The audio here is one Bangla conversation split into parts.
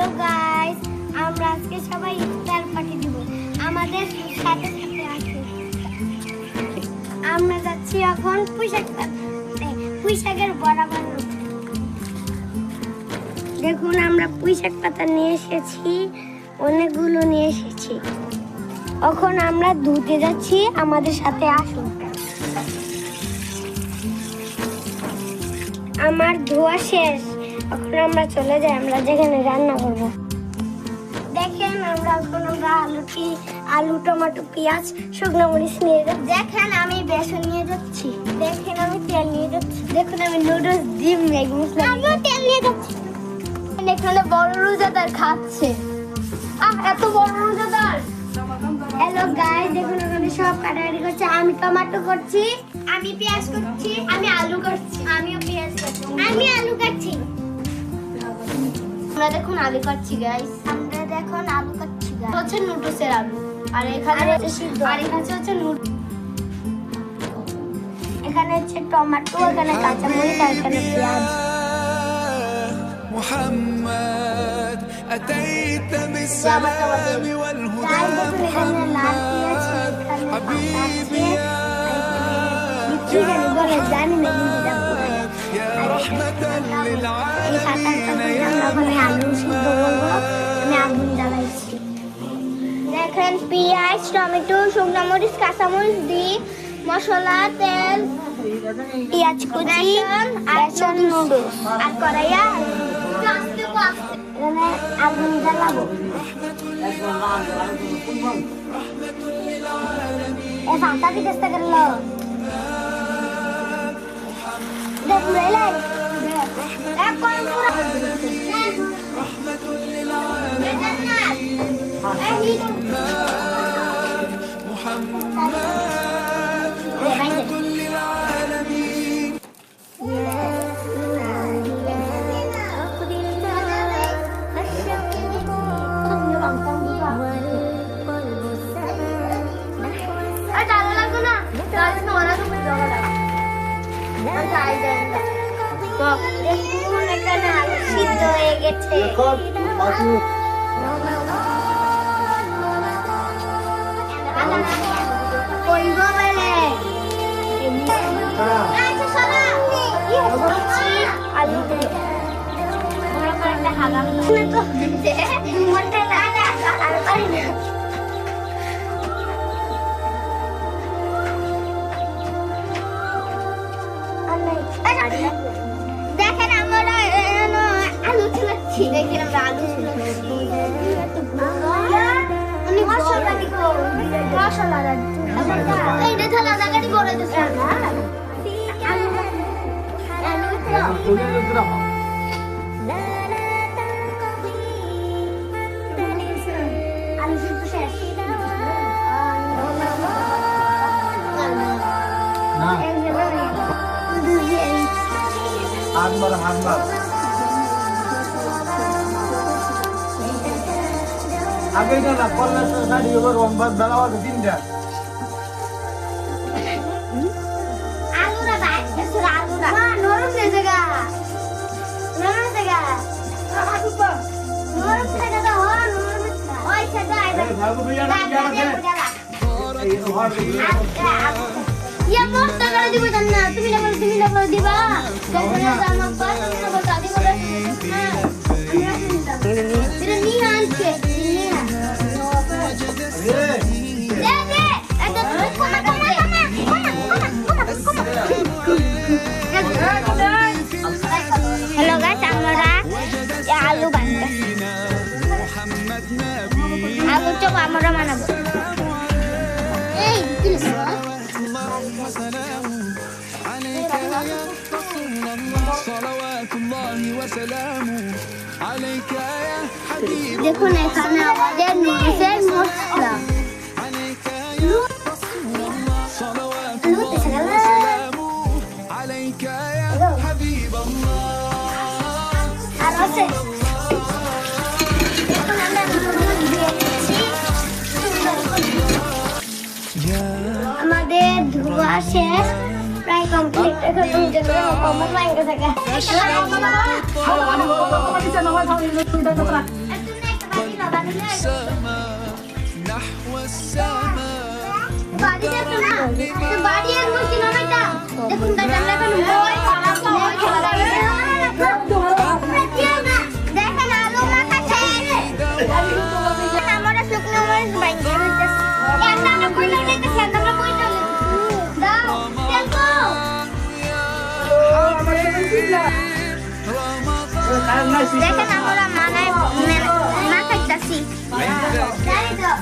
হ্যালো গাইস, আমরা আজকে সবাই ইফতার পার্টি দিব। আমাদের সাথে সাথে আছে আমরা যাচ্ছি এখন পুঁইশাকের বড়া বানানো। দেখুন আমরা পুঁইশাক পাতা নিয়ে এসেছি, অনেকগুলো নিয়ে এসেছি। এখন আমরা ধুতে যাচ্ছি, আমাদের সাথে আসুন। আমার ধোয়া শেষ, এখন আমরা চলে যাই, আমরা যেখানে রান্না করব। দেখেন আমরা আলু টমেটো পেঁয়াজ শুকনো মরিচ নিয়ে যাচ্ছি। দেখেন আমি বেসন নিয়ে যাচ্ছি। দেখেন আমি তেল নিয়ে যাচ্ছি। দেখুন আমি নুডলস ডিম ম্যাগি মশলা আমিও তেল নিয়ে যাচ্ছি। এখানে বড় রোজাদার খাচ্ছে। এত বড় রোজাদার। হ্যালো গাইস, দেখুন ওখানে সব কাটাকাটি করছে। আমি টমেটো করছি, আমি পেঁয়াজ করছি, আমি আলু করছি, আমিও পেঁয়াজ করছি, আমি আলু কাটছি। আমরা দেখুন আলু কাটছি গাইস। আমরা দেখুন আলু কাটছি গাইস। হচ্ছে নুডলসের আলু, আর এখানে হচ্ছে সিদ্ধ, আর এখানে হচ্ছে নুডলস। এখানে হচ্ছে টমেটো, এখানে কাঁচা মরিচ, আর এখানে পেঁয়াজ। محمد أتيت بالسلام والهدى حبيبي يا رحمة للعالمين. দেখেন পেঁয়াজ টমেটো শুকনো মরিচ কাঁচা মরিচ দিয়ে মশলা তেল পেঁয়াজ কুচি বেসন নুডলস আর কড়াইয়া এখানে আগুন জ্বালাবো। এ ফাটা কি চেষ্টা করলো দেখ মেলাই এক কোন পুরো সিদ্ধ হয়ে গেছে। দেখেন আমরা আলু ছিলাচ্ছি, দেখেন আমরা আলু আগে না কল্লা শাড়ি ওর রম্বা বেলা হবে তিনটা আলুরা বাইরে আলুরা নরম হয়ে জায়গা নরম জায়গা নরম জায়গা দাও নরম ওই জায়গা এই ভাগো ভাইয়া না এই ঘর ইয়া মস্ত করে দিব জানা তুমি না করে দিবা দেখো না জামা পা তুমি না বলতা দিব না এটা নি আনছে হ্যালো গাইস, আমরা আলু বানাচ্ছি। আলু চপ আমরা বানাবো। এই দেখুন এখানে আমাদের নুডলসের মশলা আর আছে আমাদের ধোয়া শেষ, প্রায় কমপ্লিট। এখন কমপ্লিট হয়ে গেছে। السماء نحو السماء বাড়ি যেত না তো বাড়ি আর মুরগি নামাইতা দেখুন গাছ আমরা এখন বই খারাপ বই খেলা দেখেন আলু মাখা খেয়ে আমরা শুকনো মরিচ বাইন্ধে হইতাছে একটা আমরা কইলা নিতেছি আমরা কইলা দাও দেখো দেখেন আমরা মানায় মাখাইতাছি যাই দাও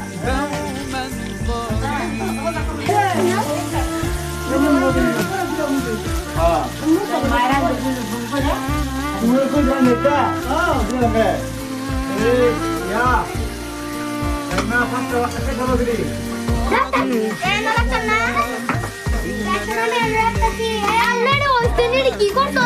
কি করতো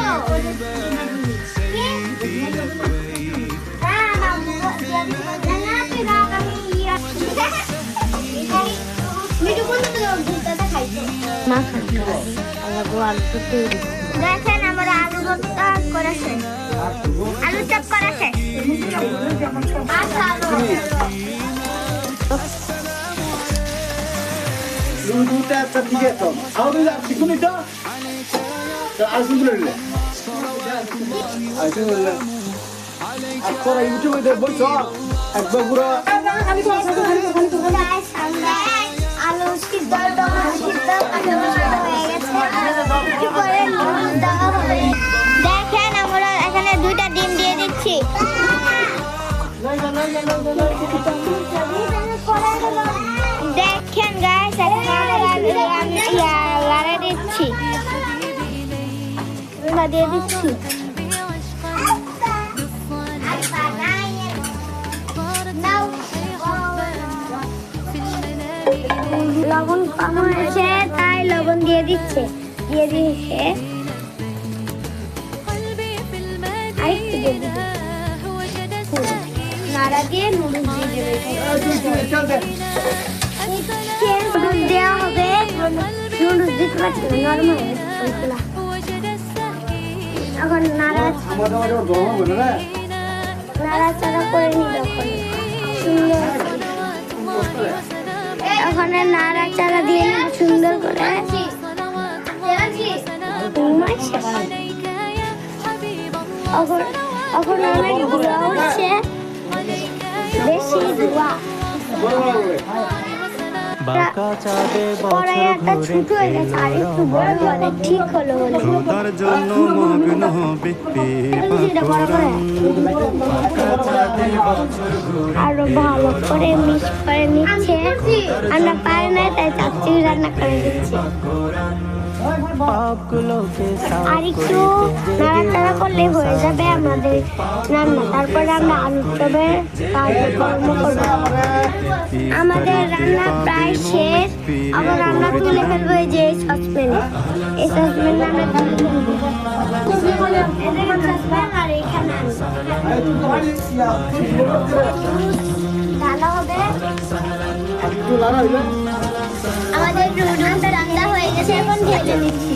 দেখেন আমরা আলু ভর্তা করেছে আলু চপ করেছে দুটা একটা দিকে তো আউরি চিকুনি তো আসুন আপনারা ইউটিউবে বলছো একবার পুরো আলু সিদ্ধ দেখেন আমরা এখানে দুইটা ডিম দিয়ে দিচ্ছি দেখেন গাইস লাড়া দিচ্ছি দিয়ে দিচ্ছি লবণ কম হয়েছে তাই লবণ দিয়ে দিচ্ছে দিয়ে দিয়েছে নাড়া দিয়ে নুডলস দিয়ে দেবে নুডলস দেওয়া হবে নুডলস দিতে পারছি না নরমাল এখন নাড়াচাড়া করে নিল সুন্দর ওখানে নাড়াচাড়া দিয়ে সুন্দর করে এখন অনেক ধোয়া হচ্ছে বেশি ধোয়া কড়াইটা ছোট হয়ে গেছে আর একটু বড় হলে ঠিক হলো বলে আরো ভালো করে মিক্স করে নিচ্ছে আমরা পারি না তাই চাচ্ছি রান্না করে দিচ্ছি আর একটু নাড়াচাড়া করলে হয়ে যাবে আমাদের রান্না তারপরে আমরা আলু চপে কাজকর্ম করবো আমাদের রান্না প্রায় শেষ আবার আমরা তুলে ফেলবো এই যে সসপ্যানে এই সসপ্যানে আমরা আর এখানে ভালো হবে আমাদের নুডলস রান্না হয়ে গেছে এখন ঢেলে দিচ্ছি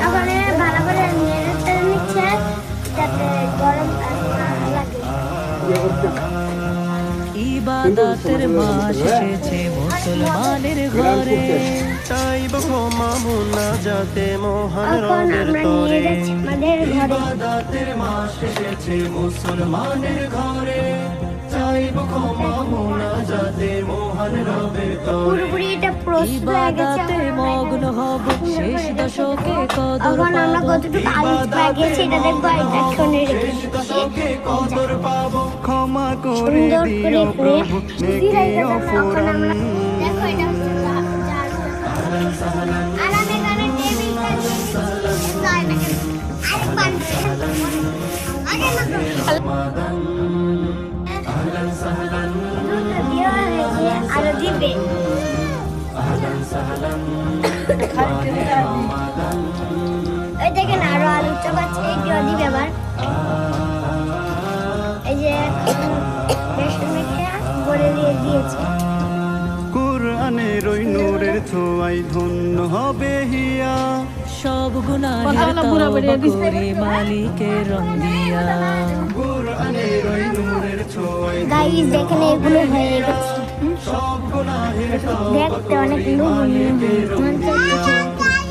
এখন ভালো করে নেড়ে নিচ্ছে যাতে গরম লাগে ইবাদতের মাস এসেছে মুসলমানের ঘরে চাইব ক্ষমা মুনাজাতে মহান রবের তরে ইবাদতের মাস এসেছে মুসলমানের ঘরে চাইব ক্ষমা মুনাজাতে মহান রবের তরে পুরোপুরি এটা প্রস্তুত হয়ে গেছে ইবাদতে মগ্ন হব শেষ দশকে কদর এখন আমরা কতটুকু আলু পেয়ে গেছি এটা দেখবো এটা শুনে রেখেছি কদর পাবো ক্ষমা করে সুন্দর দিও করে প্রভু নেকি অফুরান দেখো এটা আর আমি এখানে টেবিলটা দিয়েছি তাই না আরে পানি আগে না আরো দিবে ওই দেখেন আরো আলু চপ আছে এগুলো দিবে আবার এই যে বেসন মেখে বলে দিয়ে দিয়েছে কোরআনের ওই নূরের ছোঁয়ায় ধন্য হবে হিয়া সব গুনাহের তওবা করে মালিকের রং দিয়া। গাইস দেখেন এগুলো হয়ে গেছে, দেখতে অনেক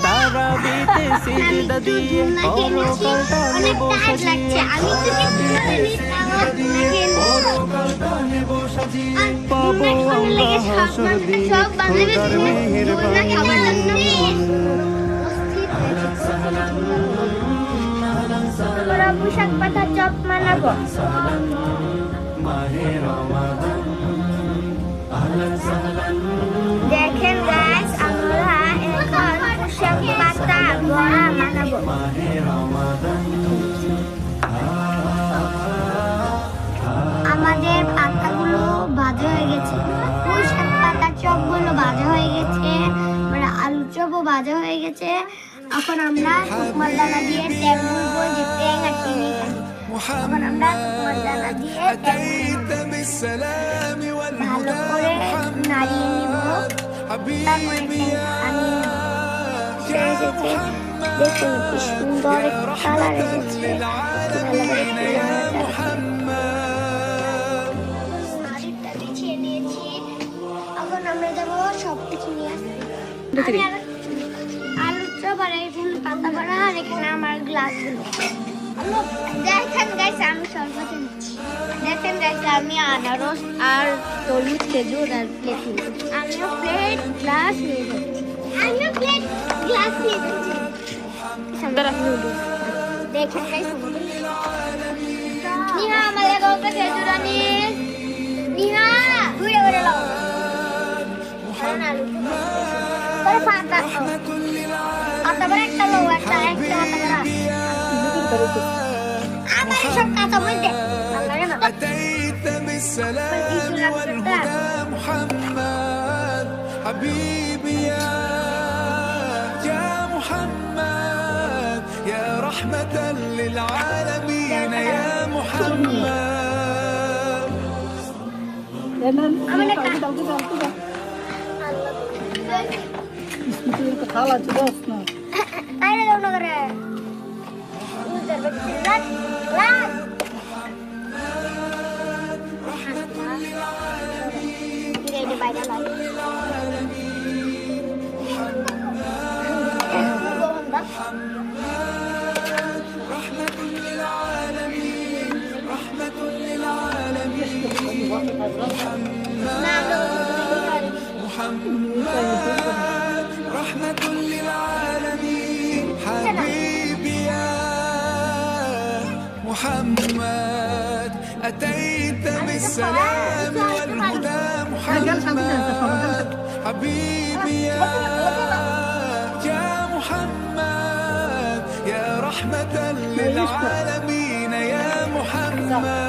তারাবিতে সিজদা দিয়ে পরকালটা অনেক নেব টায়ার্ড লাগছে। আমি পাবো আমরা হাসর দিন খোদার মেহেরবানি। পোশাক পাতা চপ মানাবো। দেখেন গাইস আমরা এখন পোশাক পাতা বড়া মানাবো। আমাদের পাতাগুলো ভাজা হয়ে গেছে, পোশাক পাতা চপগুলো ভাজা হয়ে গেছে, মানে আলু চপও ভাজা হয়ে গেছে। এখন আমরা শুকমার দানা দিয়ে তেল বলবো যে ট্যাং আর চিনি খাই। এখন আমরা শুকমার দানা দিয়ে أتيت بالسلام ভালো والهدى করে محمد নাড়িয়ে নিব, তারপরে حبيبي আমি يا এসেছে। محمد দেখুন কি সুন্দর يا কালার رحمة এসেছে। للعالمين يا محمد নাড়িটা বিছিয়ে নিয়েছি, এখন আমরা যাবো সবকিছু নিয়ে আসতে। আমি আলু চপ আর এখানে পাতা বড়া আর এখানে আমার গ্লাস গুলো। দেখেন গাইস আমি শরবত নিচ্ছি। দেখেন গাইস আমি আনারস আর তরমুজ খেজুর আর প্লেট নিয়েছি। আমিও প্লেট গ্লাস নিয়ে যাচ্ছি। আমিও প্লেট গ্লাস নিয়ে যাচ্ছি। সুন্দর নুডলস দেখেন গাইস। নিহা আমাদের কাউকে খেজুর আনিস। নিহা ঘুরে ঘুরে লাও। কারণ আলু তোর পাতা পাতা বড়া একটা লো, একটা পাতা বড়া। আমার সব কথা বলতে ভালো লাগে না। أتيت بالسلام والهدى محمد حبيبي يا محمد يا رحمة للعالمين يا محمد আরে দাও না করে লাগ লাগ রেডি বাইরে লাগ رحمة للعالمين حبيبي يا محمد أتيت بالسلام والهدى محمد حبيبي يا محمد يا رحمة للعالمين يا محمد